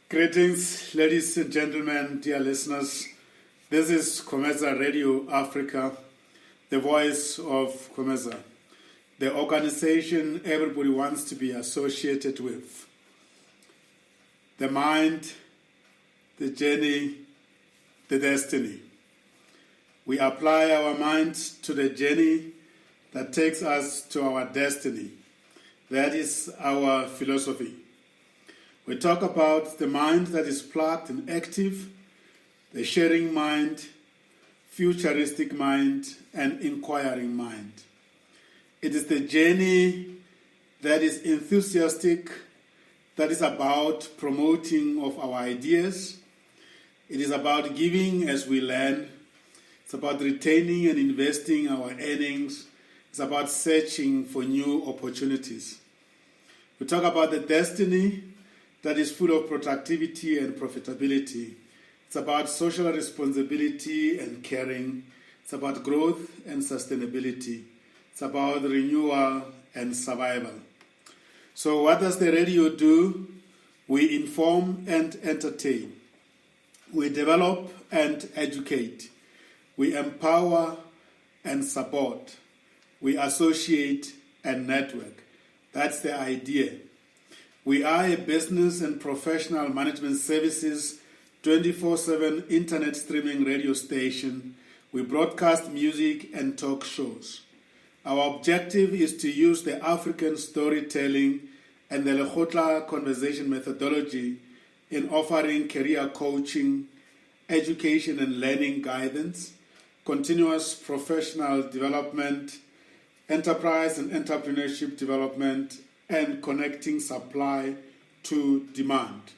Greetings, ladies and gentlemen, dear listeners. This is Khomeza Radio Africa, the voice of Khomeza, the organization everybody wants to be associated with. The mind, the journey, the destiny. We apply our minds to the journey that takes us to our destiny. That is our philosophy. We talk about the mind that is plugged and active, the sharing mind, futuristic mind, and inquiring mind. It is the journey that is enthusiastic, that is about promoting of our ideas. It is about giving as we learn. It's about retaining and investing our earnings. It's about searching for new opportunities. We talk about the destiny that is full of productivity and profitability. It's about social responsibility and caring. It's about growth and sustainability. It's about renewal and survival. So what does the radio do? We inform and entertain. We develop and educate. We empower and support. We associate and network. That's the idea. We are a business and professional management services 24/7 internet streaming radio station. We broadcast music and talk shows. Our objective is to use the African storytelling and the Lekgotla conversation methodology in offering career coaching, education and learning guidance, continuous professional development, enterprise and entrepreneurship development, and connecting supply to demand.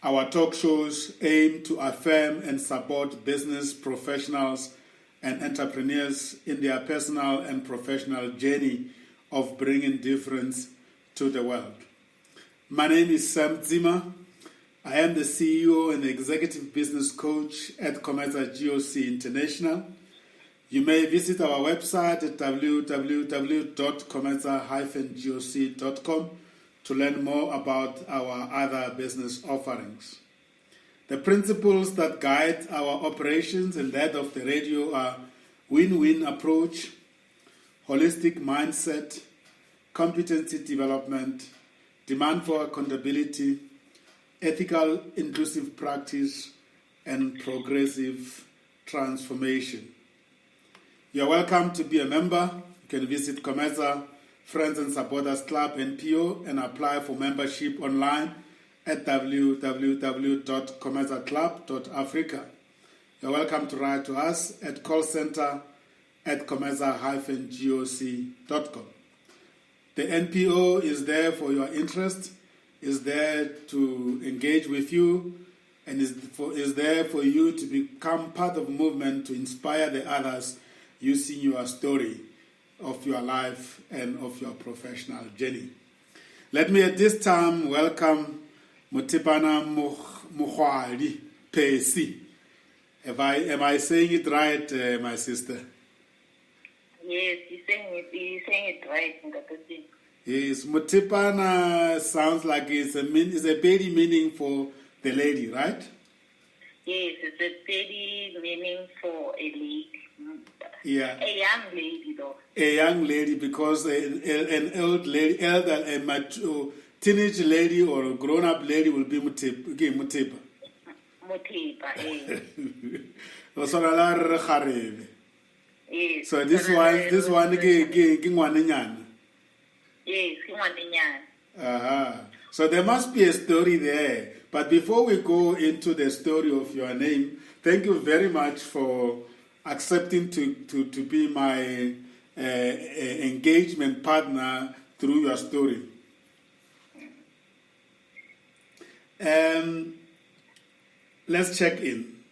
Our talk shows aim to affirm and support business professionals and entrepreneurs in their personal and professional journey of bringing difference to the world. My name is Sam Zima. I am the CEO and Executive Business Coach at Khomeza GOC International. You may visit our website at www.khomeza-goc.com to learn more about our other business offerings. The principles that guide our operations and that of the radio are win-win approach, holistic mindset, competency development, demand for accountability, ethical inclusive practice, and progressive transformation. You are welcome to be a member. You can visit Khomeza Friends and Supporters Club NPO and apply for membership online at www.khomezaclub.africa. You're welcome to write to us at callcenter@khomeza-goc.com. The NPO is there for your interest, is there to engage with you, and is there for you to become part of a movement to inspire the others using your story of your life and of your professional journey. Let me at this time welcome Mothepana Mokgoadi, Persi. Am I saying it right, my sister? Yes, you're saying it right, Ngakasi. Yes, Mothepana sounds like it's a Pedi meaning for the lady, right? Yes, it's a Pedi meaning for a lady. Yeah. A young lady, though. A young lady, because an old lady, a mature teenage lady or a grown-up lady will be Mothepa. Mothepa, eh. Yes. So this one, ngwanenyana. Yes, ngwanenyana. So there must be a story there. But before we go into the story of your name, thank you very much for accepting to be my engagement partner through your story. Let's check in.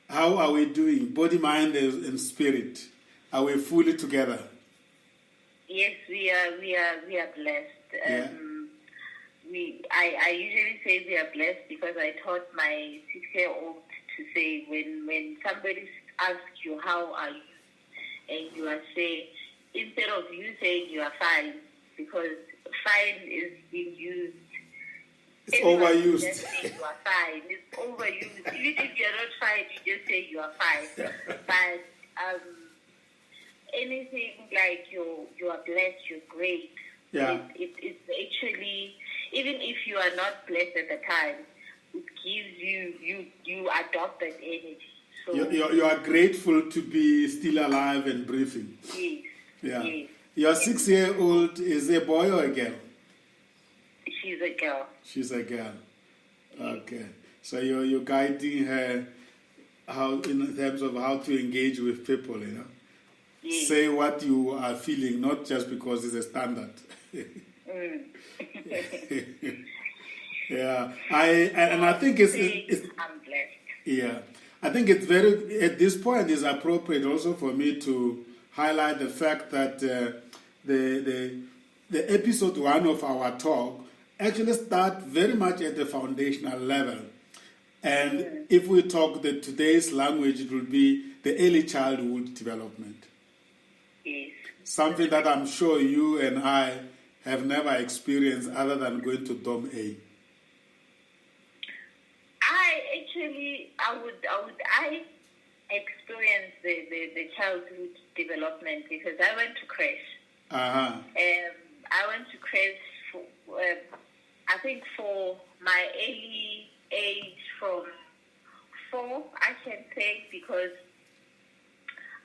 How are we doing? Body, mind, and spirit. Are we fully together? Yes, we are blessed. Yeah. I usually say we are blessed because I taught my 6-year-old to say when somebody asks you how are you, and you are saying, instead of you saying you are fine, because fine is being used Everybody overused. just say you are fine. It's overused. Even if you're not fine, you just say you are fine. But anything like you are blessed, you're great. Yeah. It's actually, even if you are not blessed at the time, it gives you adopt that energy. So You are grateful to be still alive and breathing. yes. Yeah. Yes. Your 6-year-old is a boy or a girl? She's a girl. She's a girl. Okay. So you're guiding her how in terms of how to engage with people, you know. Yes. Say what you are feeling, not just because it's a standard. Yeah. I think it's I'm blessed. yeah. I think it's very, at this point, it's appropriate also for me to highlight the fact that the episode 1 of our talk actually start very much at the foundational level. And if we talk today's language, it will be the early childhood development. Yes. Something that I'm sure you and I have never experienced other than going to Dom A. I experienced the childhood development because I went to crash. I went to crash for, I think for my early age from 4, I can say, because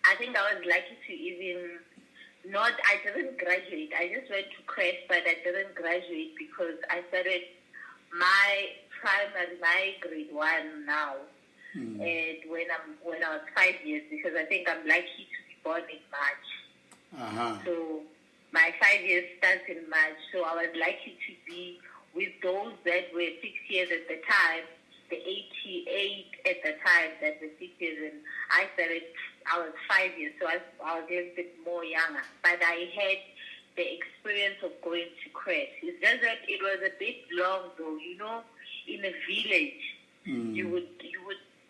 I think I was lucky to I didn't graduate. I just went to crash, but I didn't graduate because I started my primary, my grade 1 now. And when I was 5 years, because I think I'm lucky to be born in March. So my 5 years starts in March. So I was lucky to be with those that were 6 years at the time, the 88 at the time that were 6 years, and I was 5 years, so I was a little bit more younger. But I had the experience of going to crash. It's just that it was a bit long, though. You know, in a village, you would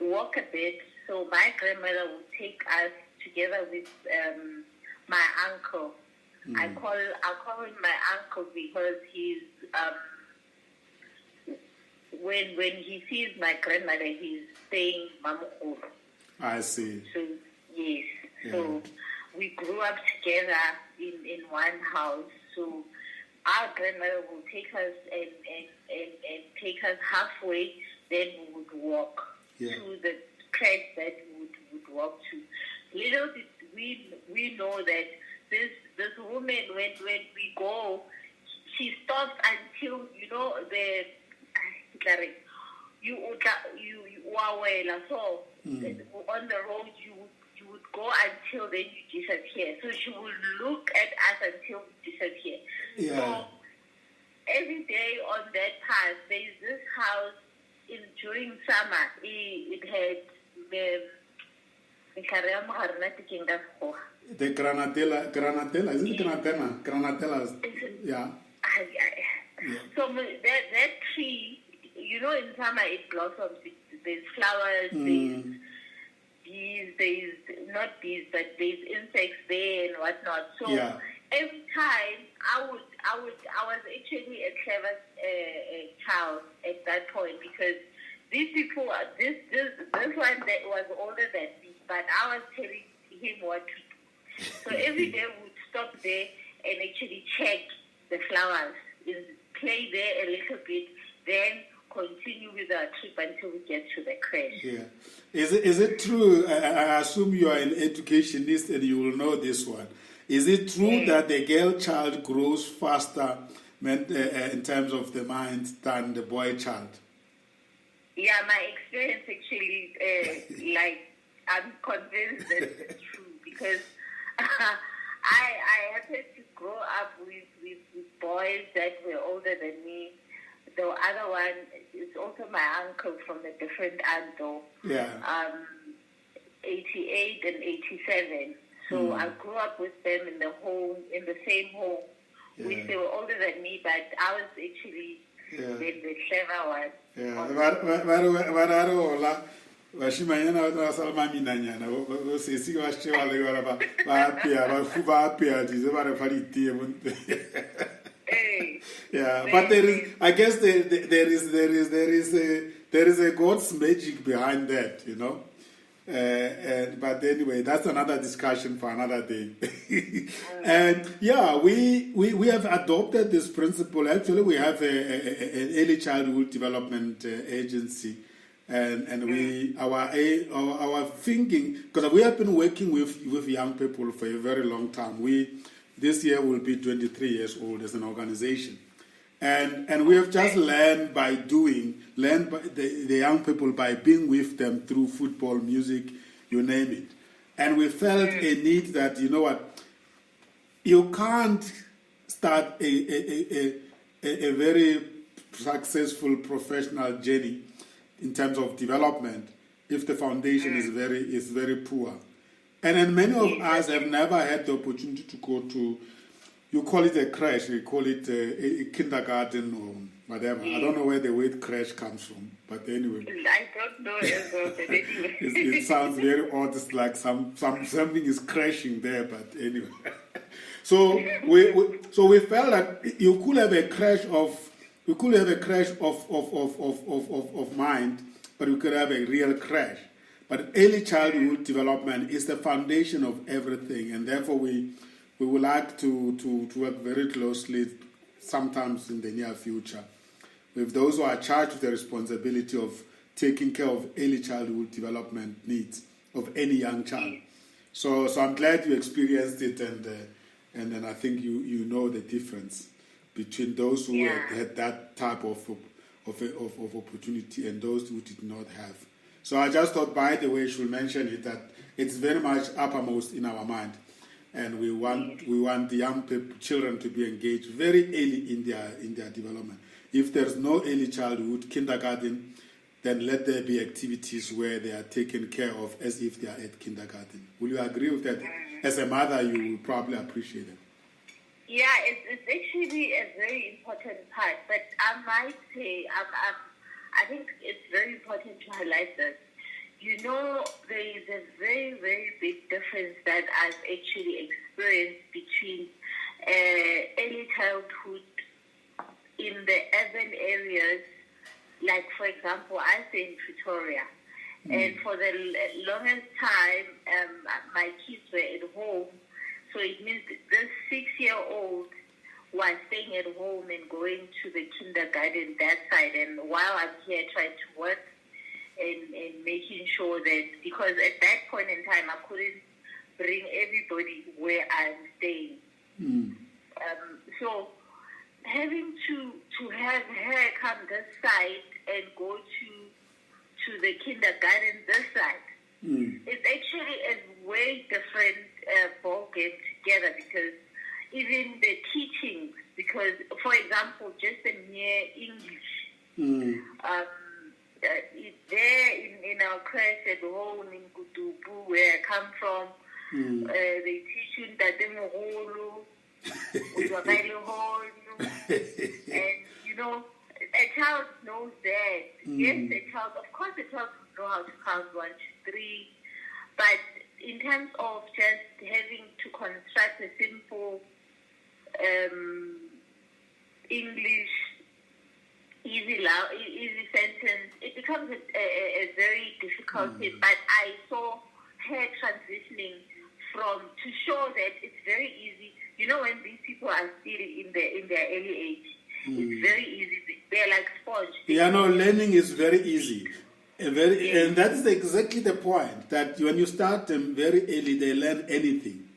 walk a bit. So my grandmother would take us together with my uncle. I call him my uncle because he's when he sees my grandmother, he's saying Mamukhulu. I see. So yes. Yeah. So we grew up together in one house. So our grandmother will take us and take us halfway, then we would walk to the crest that we would walk to. Little did we know that this woman, when we go, she stops until, you know, you so on the road you would go until then you disappear. So she would look at us until we disappear. Yeah. So every day on that path there is this house during summer. It had the granatella, is it granatellas? Yeah. So that tree, you know, in summer it blossoms. There's flowers, there's bees, there's not bees, but there's insects there and whatnot. So every time I was actually a clever child at that point, because these people, this one that was older than me, but I was telling him what to do. So every day we would stop there and actually check the flowers, play there a little bit, then continue with our trip until we get to the crash. Yeah. Is it true, I assume you are an educationist and you will know this one, is it true that the girl child grows faster in terms of the mind than the boy child? Yeah, my experience actually, I'm convinced that it's true, because I happened to grow up with boys that were older than me. The other one is also my uncle from a different aunt, though. Yeah. 88 and 87. So I grew up with them in the same home. Yeah. They were older than me, but I was actually the clever one. Yeah. Bashimanyana ba sa maminanyana go sesi ba shewa le bara ba apea ba fuba apea di ze ba re fa ditie bonte. Yeah, but there is, I guess there is a God's magic behind that, you know. But anyway, that's another discussion for another day. And yeah, we have adopted this principle. Actually, we have an early childhood development agency, and our thinking, because we have been working with young people for a very long time. This year will be 23 years old as an organization. And we have just learned by the young people by being with them through football, music, you name it. And we felt a need that, you know what, you can't start a very successful professional journey in terms of development if the foundation is very poor. And then many of us have never had the opportunity to go to, you call it a crash, you call it a kindergarten or whatever. I don't know where the word crash comes from, but anyway. I don't know as well, but anyway. It sounds very odd. It's like something is crashing there, but anyway. So we felt that you could have a crash of mind, but you could have a real crash. But early childhood development is the foundation of everything, and therefore we would like to work very closely, sometimes in the near future, with those who are charged with the responsibility of taking care of early childhood development needs of any young child. So I'm glad you experienced it, and then I think you know the difference between those who had that type of opportunity and those who did not have. So I just thought, by the way, I should mention it, that it's very much uppermost in our mind. And we want the young children to be engaged very early in their development. If there's no early childhood, kindergarten, then let there be activities where they are taken care of as if they are at kindergarten. Will you agree with that? As a mother, you will probably appreciate it. Yeah, it's actually a very important part. But I might say, I think it's very important to highlight this. You know, there is a very, very big difference that I've actually experienced between early childhood in the urban areas. Like, for example, I stay in Pretoria. And for the longest time, my kids were at home. So it means this 6-year-old was staying at home and going to the kindergarten that side. And while I'm here trying to work, and making sure that, because at that point in time, I couldn't bring everybody where I'm staying. So having to have her come this side and go to the kindergarten this side, it's actually a way different ballgame together, because even the teachings, because, for example, just the mere English, there in our class at home in Kutupu, where I come from, they teach you that and you know, a child knows that. Yes, of course the child will know how to count 1, 2, 3, but in terms of just having to construct a simple English easy sentence, it becomes a very difficult thing. But I saw her transitioning to show that it's very easy. You know, when these people are still in their early age, it's very easy. They're like sponge. Learning is very easy. And that is exactly the point, that when you start them very early, they learn anything.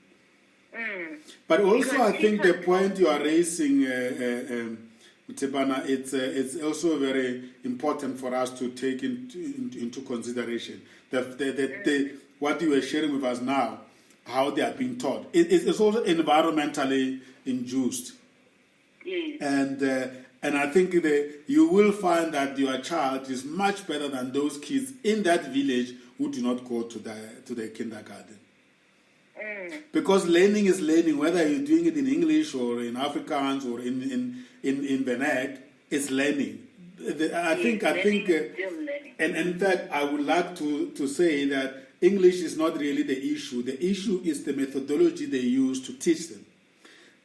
But also, I think the point you are raising, Mothepana, it's also very important for us to take into consideration what you are sharing with us now, how they are being taught. It's also environmentally induced. And I think you will find that your child is much better than those kids in that village who do not go to the kindergarten. Because learning is learning, whether you're doing it in English or in Afrikaans or in Vernac, it's learning. I think, and in fact, I would like to say that English is not really the issue. The issue is the methodology they use to teach them.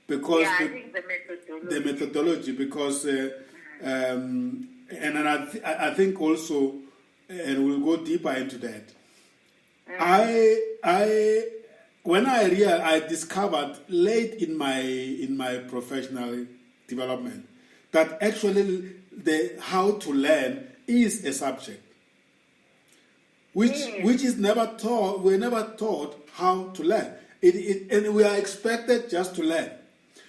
because I think the methodology, because and then I think also, and we'll go deeper into that. When I discovered late in my professional development that actually the how to learn is a subject, which is never taught. We're never taught how to learn. And we are expected just to learn.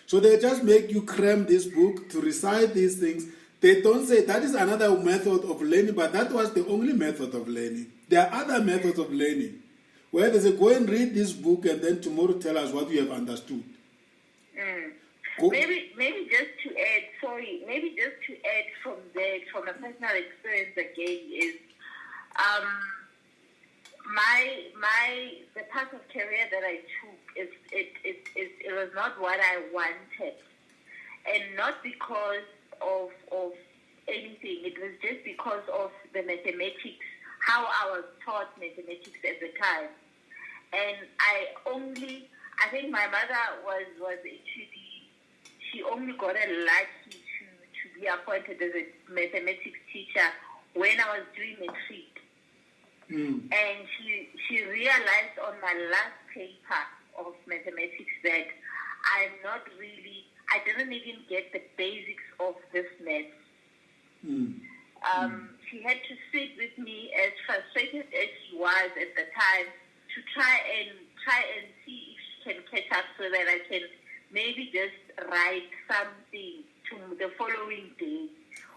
So they just make you cram this book to recite these things. They don't say that is another method of learning, but that was the only method of learning. There are other methods of learning where they say, go and read this book and then tomorrow tell us what you have understood. Maybe just to add from a personal experience again is the path of career that I took it was not what I wanted, and not because of anything. It was just because of the mathematics, how I was taught mathematics at the time. And I think my mother was actually, she only got a lucky to be appointed as a mathematics teacher when I was doing matric. And she realized on my last paper of mathematics that I didn't even get the basics of this math. She had to sit with me, as frustrated as she was at the time, to try and see if she can catch up so that I can maybe just write something to the following day.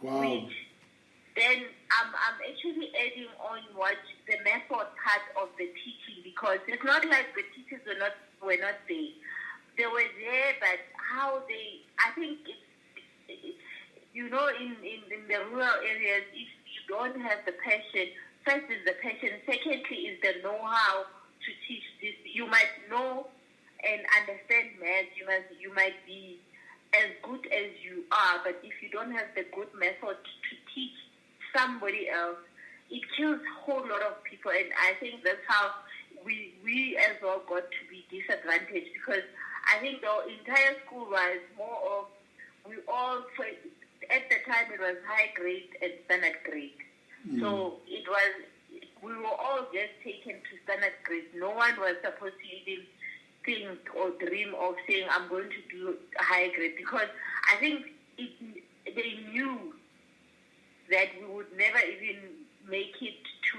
Wow. Which then I'm actually adding on what the method part of the teaching, because it's not like the teachers were not there. They were there, but how I think it's in the rural areas, if you don't have the passion, first is the passion, secondly is the know-how to teach this. You might know and understand math, you might be as good as you are, but if you don't have the good method to teach somebody else, it kills a whole lot of people. And I think that's how we as well got to be disadvantaged, because I think the entire school was more of, at the time it was high grade and standard grade. So we were all just taken to standard grade. No one was supposed to even think or dream of saying, I'm going to do a high grade, because I think they knew that we would never even make it to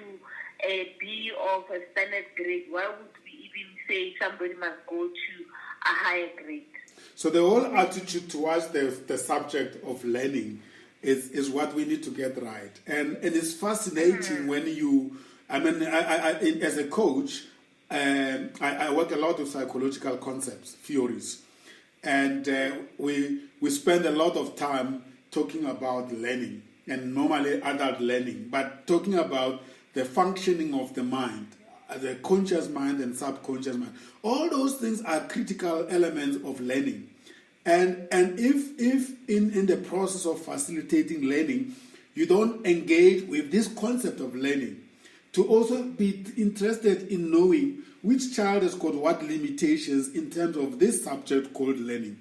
a B of a standard grade. Why would we even say somebody must go to a higher grade? So the whole attitude towards the subject of learning is what we need to get right. And it's fascinating when I as a coach, I work a lot with psychological concepts, theories. And we spend a lot of time talking about learning, and normally adult learning, but talking about the functioning of the mind, the conscious mind and subconscious mind. All those things are critical elements of learning. And if in the process of facilitating learning, you don't engage with this concept of learning, to also be interested in knowing which child has got what limitations in terms of this subject called learning,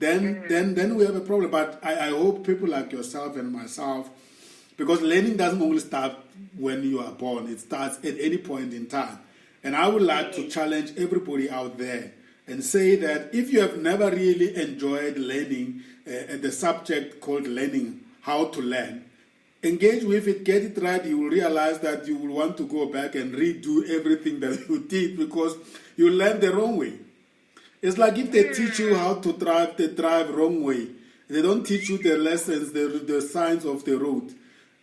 then we have a problem. But I hope people like yourself and myself, because learning doesn't only start when you are born, it starts at any point in time. And I would like to challenge everybody out there and say that if you have never really enjoyed learning, the subject called learning, how to learn, engage with it, get it right. You will realize that you will want to go back and redo everything that you did, because you learned the wrong way. It's like if they teach you how to drive, they drive wrong way. They don't teach you the lessons, the signs of the road.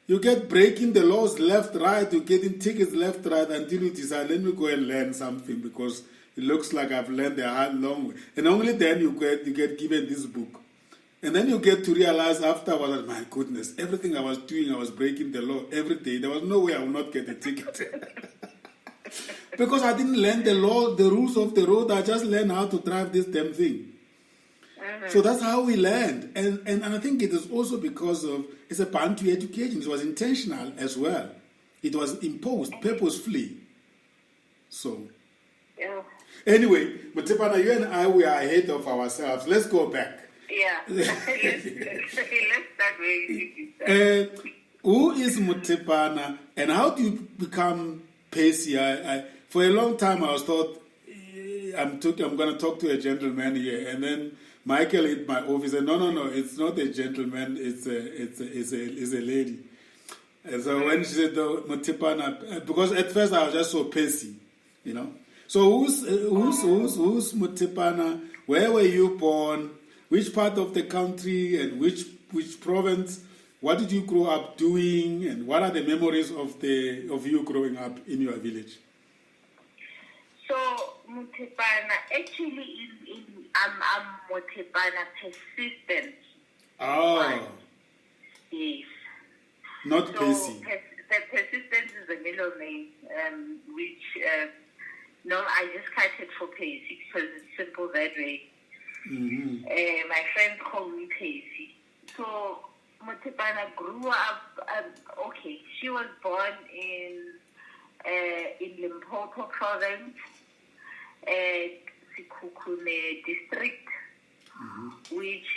You get breaking the laws left, right, you're getting tickets left, right, until you decide, let me go and learn something, because it looks like I've learned the hard, long way. And only then you get given this book. And then you get to realize afterwards, my goodness, everything I was doing, I was breaking the law every day. There was no way I would not get a ticket. Because I didn't learn the law, the rules of the road. I just learned how to drive this damn thing. So that's how we learned. And I think it is also because of, it's a Bantu education. It was intentional as well. It was imposed purposefully. So. Yeah. Anyway, Mothepana, you and I, we are ahead of ourselves. Let's go back. Yeah. let's start where you start. Who is Mothepana and how do you become Percy? For a long time, I was thought, I'm going to talk to a gentleman here. And then Michael hit my office and no, it's not a gentleman, it's a lady. And so when she said Mothepana, because at first I was just so Percy, you know. So who's Mothepana? Where were you born? Which part of the country and which province? What did you grow up doing? And what are the memories of you growing up in your village? So Mothepana, actually, I'm Mothepana Persistence. Oh. Yes. Not Percy. The Persistence is the middle name, which, no, I just cut it for Percy because it's simple that way. Mm-hmm. My friends call me Percy. So Mothepana grew up, okay, she was born in Limpopo Province, Sekhukhune District, which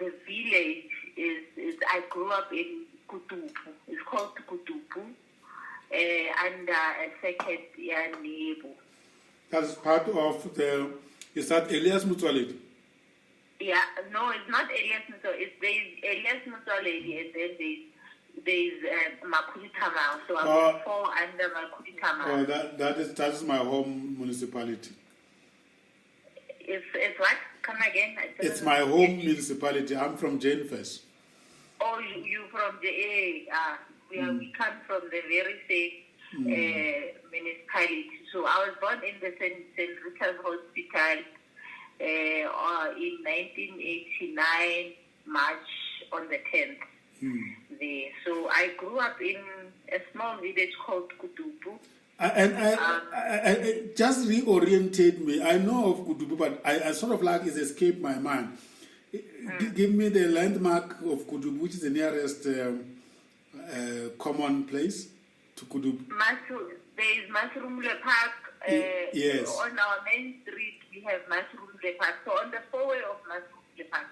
the village is, I grew up in Kutupu. It's called Kutupu, under a second Nebo. That's part of is that Elias Motsoaledi? Yeah, no, it's not Elias Motsoaledi. There's Elias Motsoaledi, and then there's Makhuduthamaga. So I fall under Makhuduthamaga. Oh, that is my home municipality. It's what? Come again? It's my home municipality. I'm from Janefest. Oh, you from the we come from the very same municipality. So I was born in the St. Rita's Hospital in 1989, March on the 10th. There. So I grew up in a small village called Kutupu. I just reorientate me. I know of Kutupu, but I sort of like it's escaped my mind. Give me the landmark of Kutupu, which is the nearest common place to Kutupu. There is Masrumule Park. Yes. On our main street, we have Masrumule Park. So on the four-way of Masrumule Park,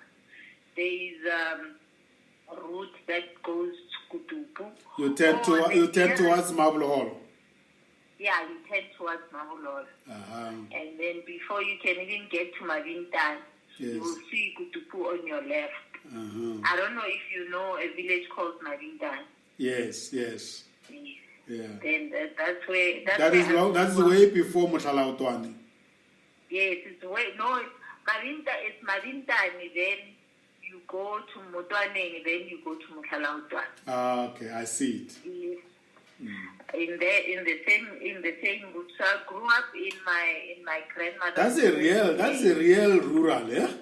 there is a route that goes to Kutupu. You tend towards Marble Hall. Yeah, you tend towards Marble Hall. And then before you can even get to Mavintan, you will see Kutupu on your left. I don't know if you know a village called Mavintan. Yes. Yeah. Then that's where. That's way before Motlalautwane. Yes, it's way. No, it's Mavintani. Then you go to Motwaneng. Then you go to Motlalautwane. Okay, I see it. Yes. In the same route. So I grew up in my grandmother. That's a real rural, yeah.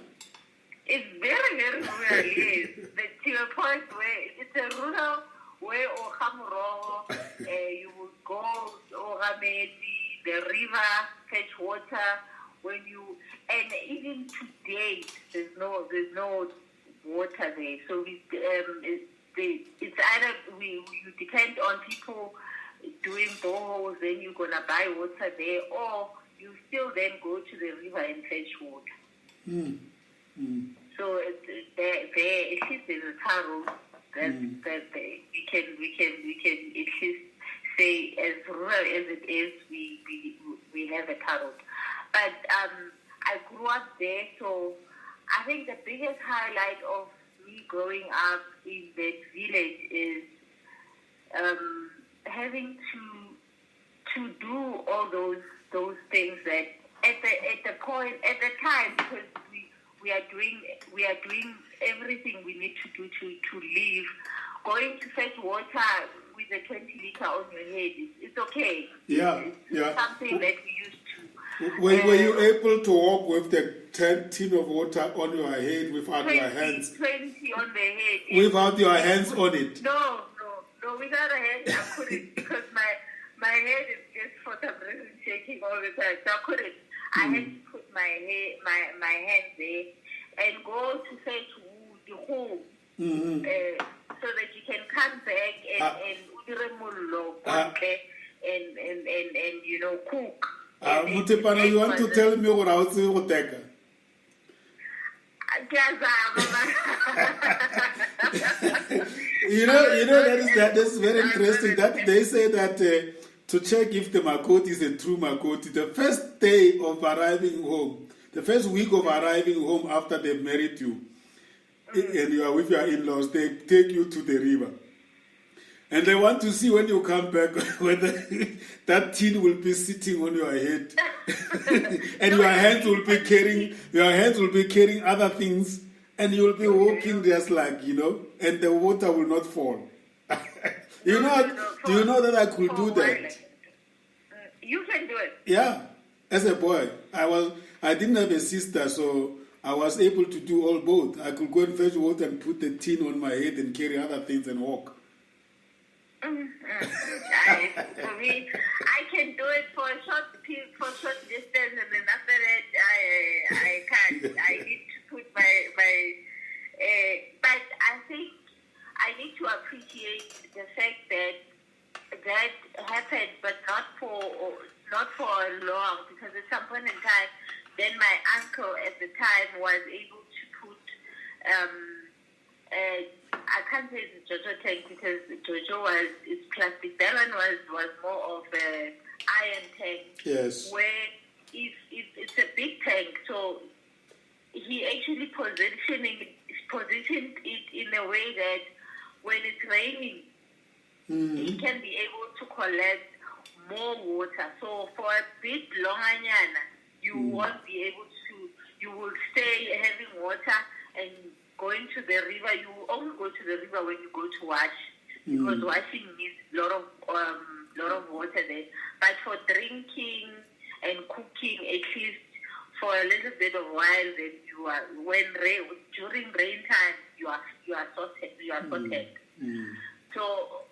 It's very, very rural. Yes, to a point where it's a rural where you will go Oramedi, the river, fetch water. And even today there's no water there. So it's either you depend on people doing boreholes, then you're gonna buy water there, or you still then go to the river and fetch water. So there at least there's a tar road that we can at least say, as rural as it is, we have a tar road. But I grew up there, so I think the biggest highlight of me growing up in that village is having to do all those things that at the time, because we are doing everything we need to do to live. Going to fetch water with a 20 liter on your head, it's okay. Yeah, it's something that we used to. Were you able to walk with the tin of water on your head without your hands? 20 on the head. Without your hands on it? No, without a hand I couldn't, because my head is just for some reason shaking all the time. So I couldn't. I had to put my hand there and go to fetch wood, home, so that you can come back and cook. Mothepana, you want to tell me what I was saying? You know that is very interesting. That they say that to check if the Makoti is a true Makoti, the first day of arriving home, the first week of arriving home after they've married you, and you are with your in-laws, they take you to the river. And they want to see when you come back whether that tin will be sitting on your head, and your hands will be carrying other things, and you will be walking just like and the water will not fall. Do you know that I could do that? You can do it. Yeah, as a boy, I didn't have a sister, so I was able to do both. I could go and fetch water and put the tin on my head and carry other things and walk. For me, I can do it for a short distance, and then after that, I can't. I need to put my. But I think I need to appreciate the fact that happened, but not for long, because at some point in time, then my uncle at the time was able to put. I can't say it's Jojo tank because Jojo it's plastic. That one was more of an iron tank. Yes. Where it's a big tank, so he actually positioned it in a way that when it's raining, he can be able to collect more water. So for a bit longer, you won't be able to. You will stay having water and. Going to the river, you only go to the river when you go to wash, because washing needs a lot of water there. But for drinking and cooking, at least for a little bit of while, then during rain time, you are sorted. So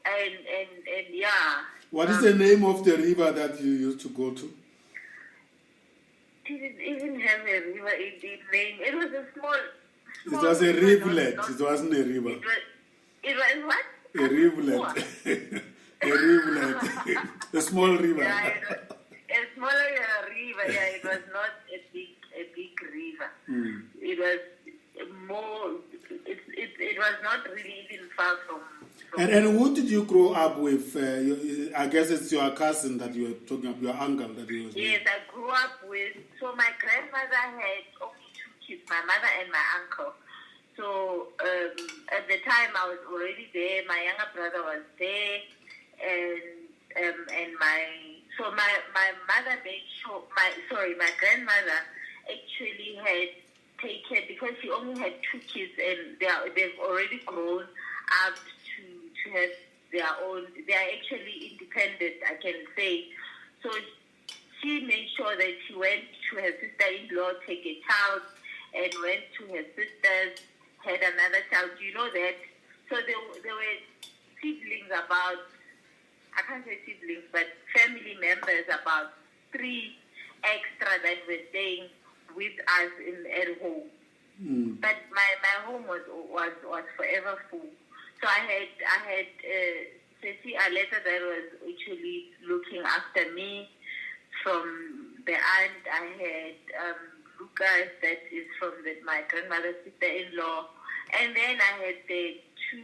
and yeah. What is the name of the river that you used to go to? It didn't have a river name. It was a small. It was a rivulet. It wasn't a river. It was what? A rivulet. A rivulet. A small river. Yeah, a smaller river. Yeah, it was not a big river. It was more. It was not really even far from. And who did you grow up with? I guess it's your cousin that you were talking about, your uncle that you were. Yes, I grew up with. So my grandmother had only kids, my mother and my uncle. So at the time I was already there. My younger brother was there, and my mother made sure. My grandmother actually had taken, because she only had 2 kids, and they've already grown up to have their own. They are actually independent, I can say. So she made sure that she went to her sister-in-law, take a child. And went to her sisters, had another child. You know that? So there were siblings about, I can't say siblings, but family members about 3 extra that were staying with us at home. But my home was forever full. So I had Ceci Aleta that was actually looking after me. From the aunt, I had Lucas, that is from my grandmother's sister-in-law. And then I had the 2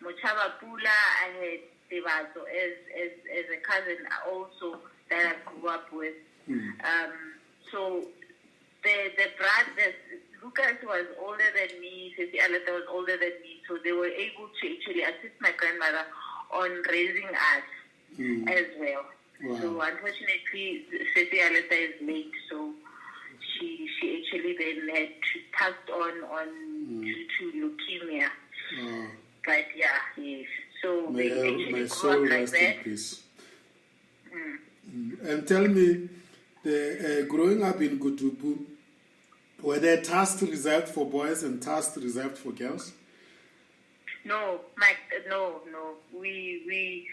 Mochaba Pula. I had Devato as a cousin also that I grew up with. So the brothers, Lucas was older than me, Ceci Aleta was older than me, so they were able to actually assist my grandmother on raising us as well. Wow. So unfortunately, Ceci Aleta is late, so she actually then had passed on to leukemia. But yeah, yes. So they actually grew up like that. And tell me, growing up in Kutupu, were there tasks reserved for boys and tasks reserved for girls? No. We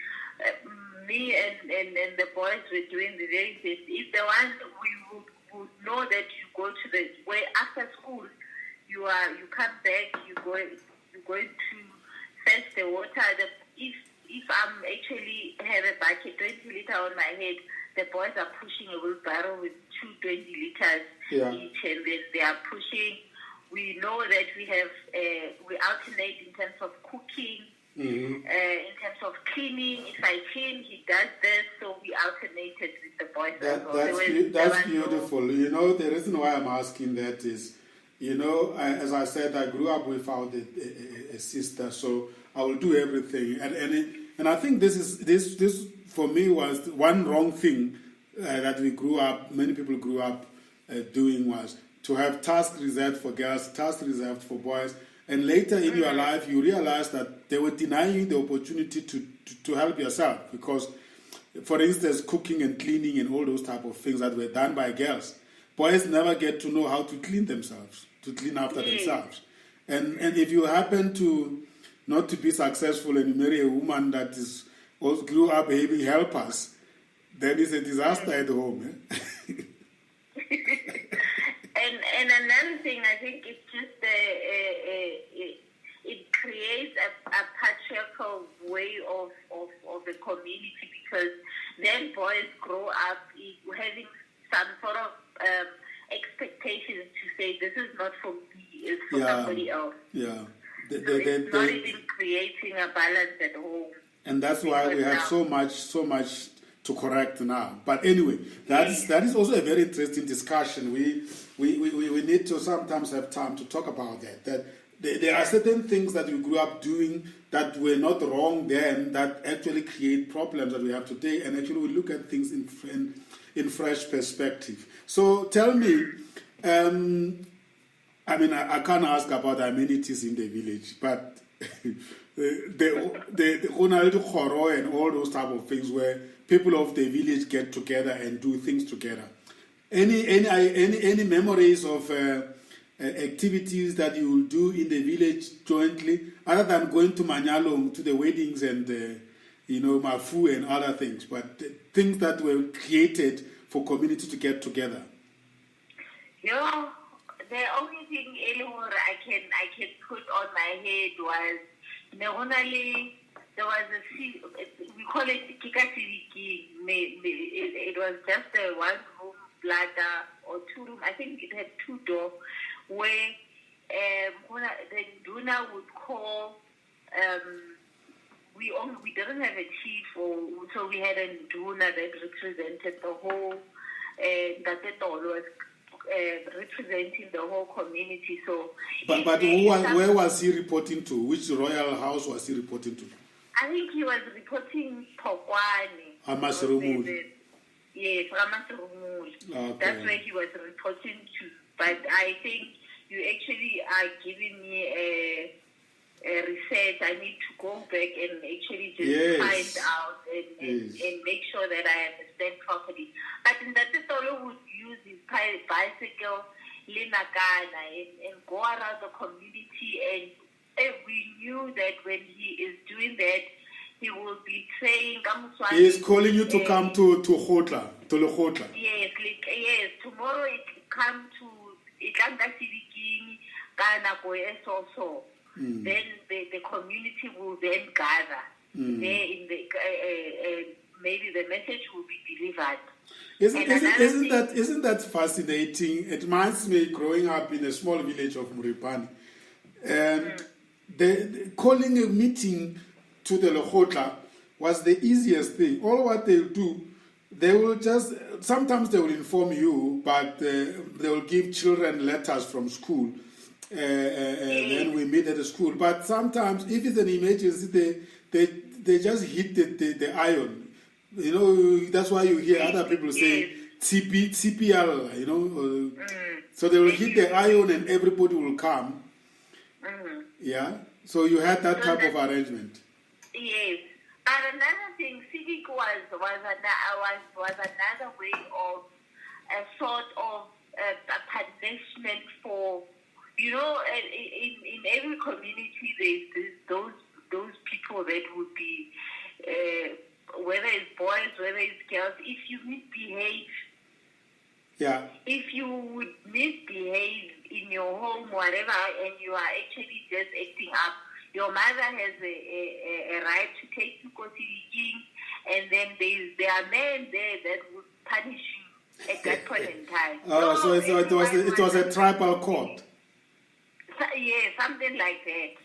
me and the boys were doing the very best. If the one we would know that you go to the way after school, you come back, you're going to fetch the water. If I'm actually have a bucket, 20 liters liter on my head, the boys are pushing a wheelbarrow with 220 liters each, and then they are pushing. We know that we alternate in terms of cooking, in terms of cleaning. If I clean, he does this, so we alternated with the boys. That's beautiful. The reason why I'm asking that is, as I said, I grew up without a sister, so I will do everything. And I think this for me was one wrong thing that many people grew up doing, was to have tasks reserved for girls, tasks reserved for boys. And later in your life, you realize that they were denying you the opportunity to help yourself. Because, for instance, cooking and cleaning and all those type of things that were done by girls, boys never get to know how to clean themselves, to clean after themselves. And if you happen to not to be successful and you marry a woman that is also grew up behaving helpers, then it's a disaster at home. And another thing, I think it's just it creates a patriarchal way of the community, because then boys grow up having some sort of expectations to say, this is not for me, it's for somebody else. Yeah. It's not even creating a balance at home. And that's why we have so much to correct now. But anyway, that is also a very interesting discussion. We need to sometimes have time to talk about that. That there are certain things that you grew up doing that were not wrong then, that actually create problems that we have today, and actually we look at things in fresh perspective. So tell me, I can't ask about amenities in the village, but the khoro and all those type of things where people of the village get together and do things together. Any memories of activities that you will do in the village jointly, other than going to Manyalo, to the weddings and Mafu and other things, but things that were created for community to get together? The only thing I can put on my head was there was we call it Kikasiriki. It was just a one room bladder or two room. I think it had two doors where the Duna would call. We didn't have a chief, so we had a Duna that represented the whole. That was representing the whole community. So, but where was he reporting to? Which royal house was he reporting to? I think he was reporting Pokwani. Amasirumuli. Yes, Amasirumuli. Okay. That's where he was reporting to. But I think you actually are giving me a research. I need to go back and actually just find out and make sure that I understand properly. But in that Solo would use his bicycle, Linakana, and go around the community, and we knew that when he is doing that, he will be saying, he is calling you to come to Khotla, to Lekgotla. Yes, tomorrow it come to Itlanga Sidiking, Ghana, also. Then the community will then gather there in the maybe the message will be delivered. Isn't that fascinating? It reminds me growing up in a small village of Muripani, and the calling a meeting to the Lekgotla was the easiest thing. All what they'll do, they will sometimes they will inform you, but they will give children letters from school. Then we meet at the school. But sometimes, if it's an emergency, they just hit the iron. That's why you hear other people say CPL. So they will hit the iron and everybody will come. Yeah. So you had that type of arrangement. Yes. But another thing, civic was another way of a sort of a punishment for. In every community, there's those people that would be, whether it's boys, whether it's girls, if you misbehave. Yeah. If you would misbehave in your home, whatever, and you are actually just acting up, your mother has a right to take you to Kosiliking and then there are men there that would punish you at that point in time. Oh, so it was a tribal court. Yeah, something like that.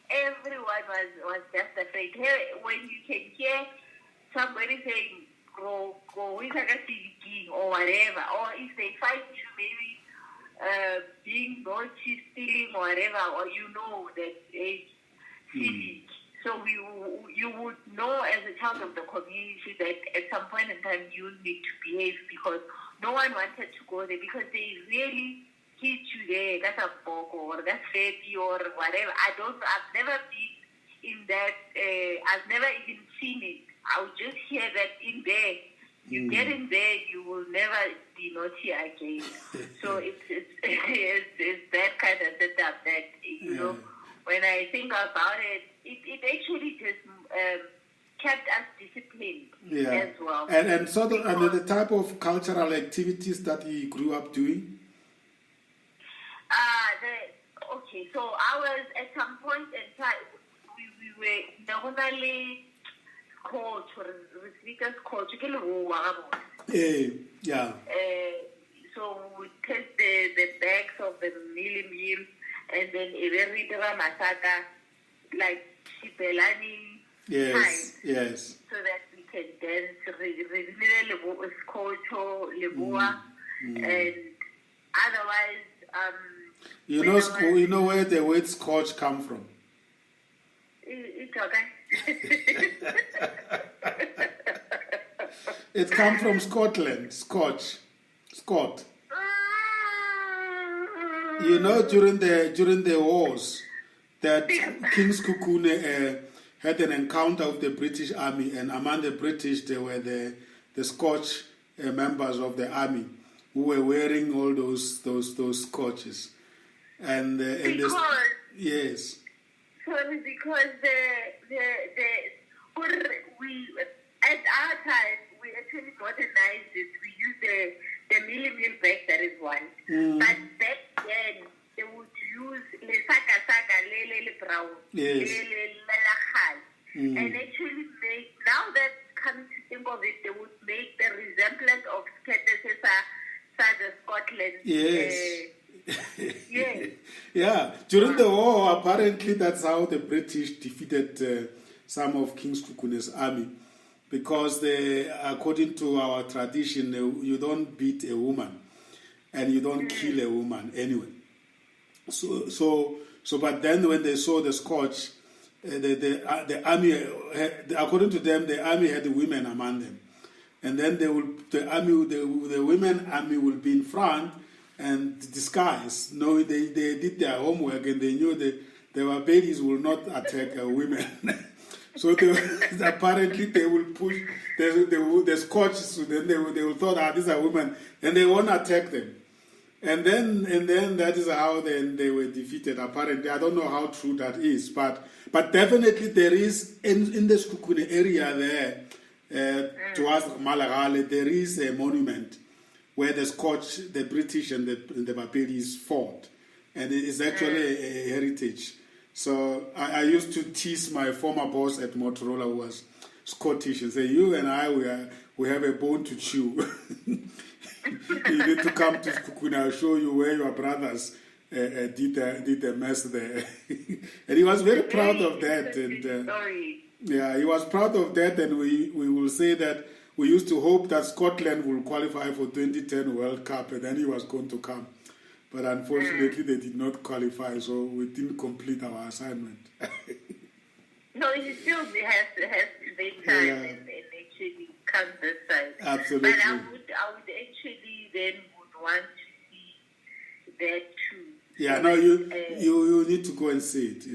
Everyone was just afraid. When you can hear somebody saying, go, or whatever, or if they find you maybe being naughty, stealing, or whatever, or you know that it's civic. So you would know as a child of the community that at some point in time you need to behave, because no one wanted to go there because they really hit you there. That's a boko or that's baby or whatever. I've never been in that. I've never even seen it. I would just hear that in there. You get in there, you will never be naughty again. So it's that kind of setup that, you know, when I think about it, it actually just kept us disciplined as well. And so the type of cultural activities that you grew up doing? Okay, so I was at some point in time, we were normally coach or speakers coach. Yeah. So we test the bags of the meal, and then every masaka like Shibelani yes. so that we can dance and otherwise you know where the word scotch come from? It's okay. It comes from Scotland, Scott. You know, during the wars, that King Sekhukhune had an encounter with the British Army, and among the British there were the Scotch members of the army who were wearing all those scotches, and yes. Sorry, because we at our time we actually modernized it. We used the meal bag, that is one. But back then they would use le saka le brown, and actually make, now that comes to think of it, they would make the resemblance of the Scotland. Yes. Yes. Yeah. During the war, apparently that's how the British defeated some of King Sekhukune's army, because according to our tradition, you don't beat a woman and you don't kill a woman anyway. So, but then when they saw the Scotch, the army, according to them, the army had the women among them, and then the women army will be in front and disguise. No, they did their homework and they knew that the babies will not attack women. So apparently they will push the Scotch. So then they will thought, these are women, and they won't attack them. And then that is how then they were defeated. Apparently, I don't know how true that is, but definitely there is in the Sekhukhune area there, towards Malagale, there is a monument where the Scotch, the British, and the Bapelis fought, and it is actually a heritage. So I used to tease my former boss at Motorola, who was Scottish, and say, "You and I, we have a bone to chew. You need to come to Sekhukhune. I'll show you where your brothers did a mess there." And he was very proud of that. And yeah, he was proud of that. And we will say that we used to hope that Scotland will qualify for 2010 World Cup, and then he was going to come. But unfortunately, they did not qualify, so we didn't complete our assignment. No, it still has to be time and actually come this side. Absolutely. But I would actually then would want to see that too. Yeah, no, you need to go and see it.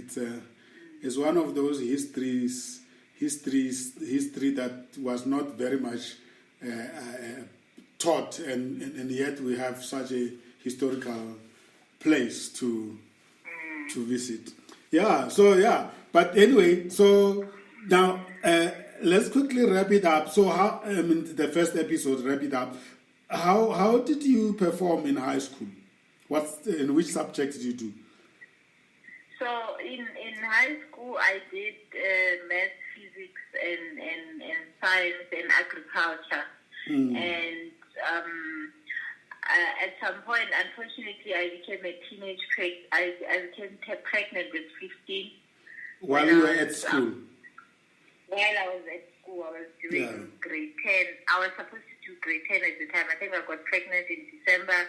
It's one of those history that was not very much taught, and yet we have such a historical place to visit. Yeah, so but anyway, so now let's quickly wrap it up. So how, the first episode, wrap it up. How did you perform in high school? In which subject did you do? So in high school I did math, physics, physics and science and agriculture. And at some point, unfortunately, I became a teenage I became pregnant with 15. While you were at school? While I was at school, I was doing grade 10. I was supposed to do grade 10 at the time. I think I got pregnant in December.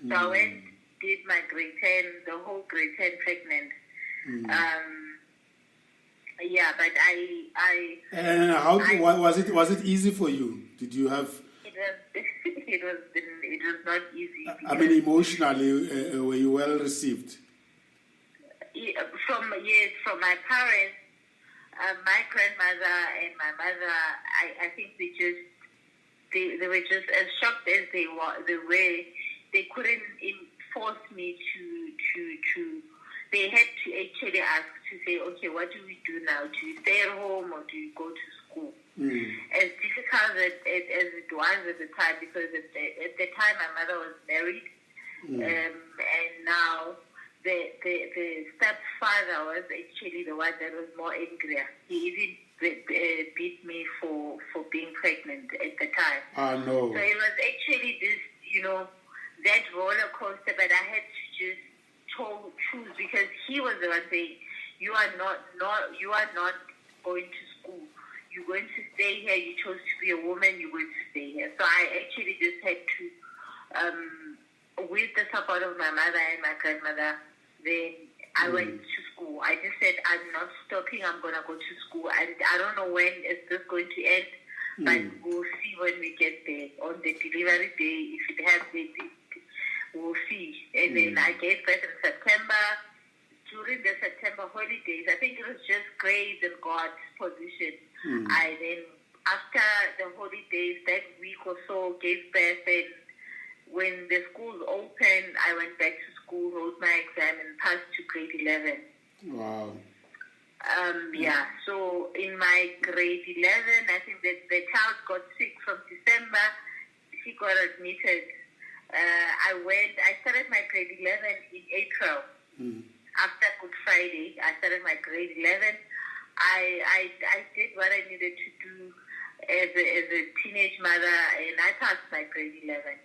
So I went, did my grade 10, the whole grade 10 pregnant. But And how was it easy for you? Did you have? It was not easy. I mean, emotionally, were you well received? From my parents, my grandmother and my mother. I think they were just as shocked as they were. They couldn't force me to. They had to actually ask to say, okay, what do we do now? Do you stay at home or do you go to school? As difficult as it was at the time, because at the time my mother was married, and now the stepfather was actually the one that was more angrier. He even beat me for being pregnant at the time. No. So it was actually this, that roller coaster, but I had to just choose, because he was the one saying, you are not going to school. You're going to stay here. You chose to be a woman. You're going to stay here. So I actually just had to, with the support of my mother and my grandmother, then I went to school. I just said, I'm not stopping. I'm going to go to school. I don't know when is this going to end, but we'll see when we get there. On the delivery day, if it happens, we'll see. And then I gave birth in September. During the September holidays, I think it was just grace and God's position. I then, after the holidays, that week or so, gave birth, and when the schools opened, I went back to school, wrote my exam, and passed to grade 11. Wow. So in my grade 11, I think that the child got sick from December. She got admitted. I started my grade 11 in April. After Good Friday, I started my grade 11. I did what I needed to do as a teenage mother, and I passed my grade 11.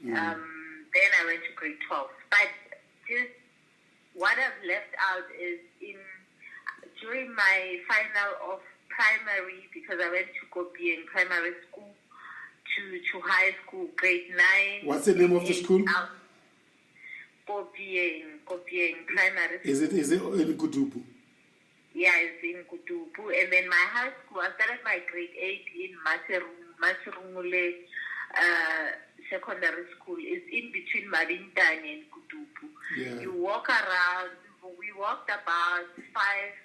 Then I went to grade 12. But just what I've left out is during my final of primary, because I went to Kopieng primary school to high school, grade 9. What's the name of the school? Kopieng primary school. Is it in Kutupu? Yeah, it's in Kutupu. And then my high school, I started my grade 8 in Masirumule secondary school. It's in between Marintani and Kutupu. Yeah. You walk around. We walked about 5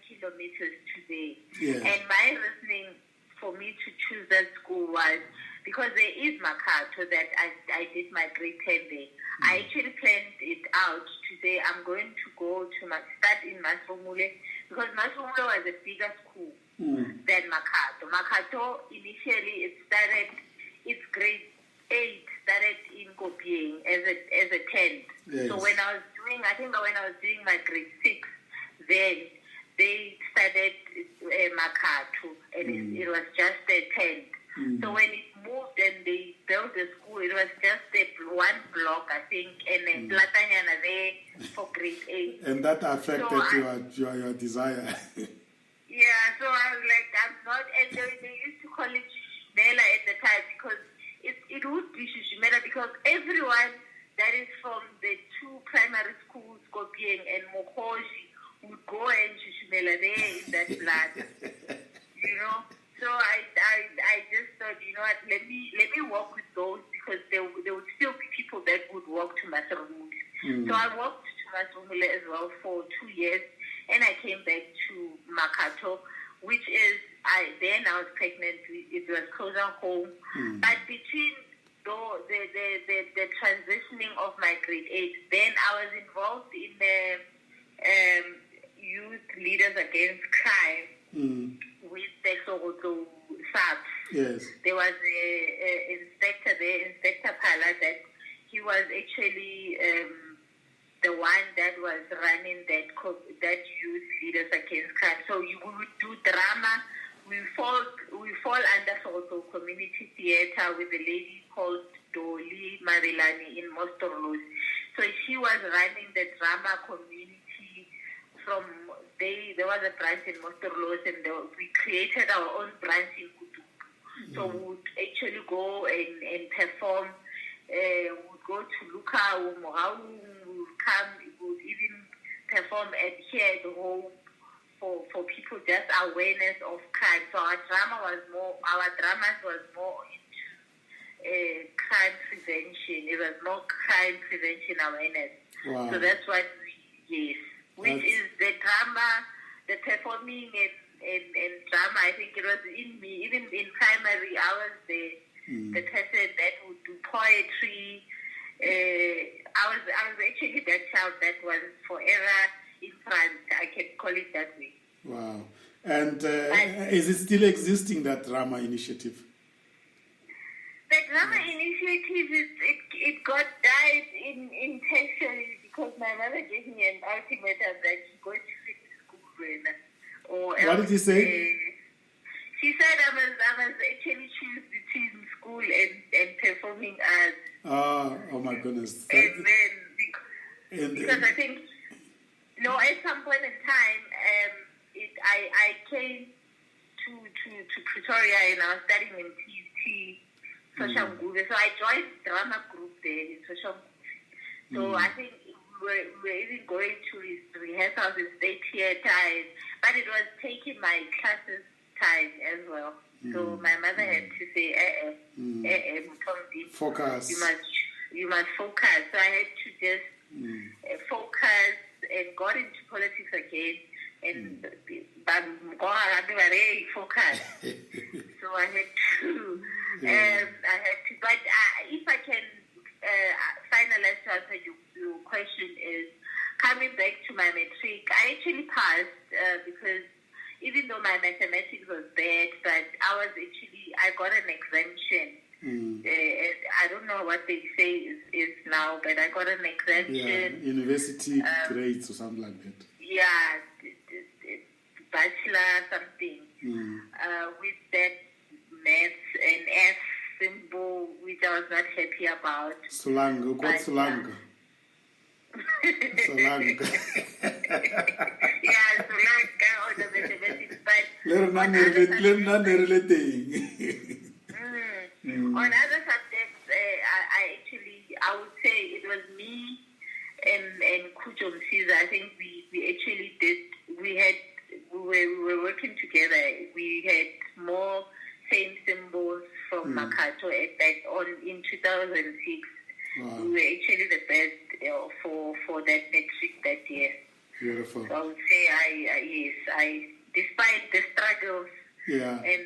kilometers today. Yeah. And my reasoning for me to choose that school was because there is Makhuduthamaga that I did my grade 10 there. I actually planned it out to say I'm going to go to start in Masirumule, because Masirumule was a bigger school than Makhuduthamaga. Makhuduthamaga initially its grade 8 started in Kopieng as a 10th. Yes. So when I was doing my grade 6, then they started Makhuduthamaga, and it was just a 10th. So when it moved and they built the school, it was just one block, I think, and then Platanyana there for grade 8. And that affected your desire. Yeah, so I was like, I'm not, and they used to call it Shishimela at the time, because it would be Shishimela, because everyone that is from the 2 primary schools, Kopieng and Mokgoadi, would go and Shishimela there in that blood, So I just thought, what, let me walk with those, because there would still be people that would walk to Masirumule. So I walked to Masirumule as well for 2 years, and I came back to Makhuduthamaga, which is, I was pregnant. It was closer home. But between the transitioning of my grade 8, then I was involved in the Youth Leaders Against Crime with the Sokoto SAPS. Yes. There was an inspector there, Inspector Pala, that he was actually the one that was running that Youth Leaders Against Crime. So we would do drama we fall under also community theatre with a lady called Dolly Marilani in Mostorlos. So she was running the drama community from there was a branch in Mostorlos, and we created our own branch in Kutupu. So we would actually go and perform. We would go to Luka, we would come, we would even perform here at home for people, just awareness of crime. So our dramas was more into crime prevention. It was more crime prevention awareness. Wow. So that's what which is the drama, the performing and drama. I think it was in me. Even in primary, I was the person that would do poetry. I was actually that child that was forever in front. I can call it that way. Wow. And is it still existing, that drama initiative? The drama initiative, it got died intentionally because my mother gave me an ultimatum that she go to finish school or else. What did you say? She said I must actually choose between school and performing arts. Oh my goodness. And then because I think at some point in time, I came to Pretoria and I was studying in TUT Social Ngube. So I joined drama group there in Social Ngube. So I think we were even going to rehearsals in state theatre, but it was taking my classes time as well. So my mother had to say, focus. You must focus. So I had to just focus and got into politics again. And focus. So I had to. But if I can finalize to answer your question, is coming back to my matric. I actually passed because even though my mathematics was bad, but I got an exemption. I don't know what they say is now, but I got an exemption. Yeah, university grades or something like that. Yeah, bachelor something. With that maths and F symbol, which I was not happy about. Solanga, what's Solanga? Solanga. Yeah, Solanga or the mathematics, but on other subjects, I would say it was me and Kujo Caesar. I think we actually we were working together. We had more same symbols from Makato in 2006. Wow. We were actually the best for that metric that year. Beautiful. So I would say I despite the struggles. Yeah. And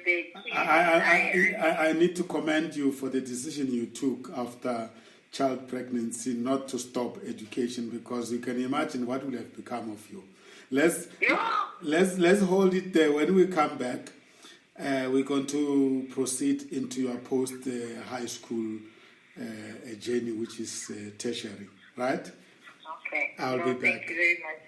I need to commend you for the decision you took after child pregnancy not to stop education, because you can imagine what would have become of you. Let's hold it there. When we come back, we're going to proceed into your post high school journey, which is tertiary, right? Okay. I'll be back. Thank you very much.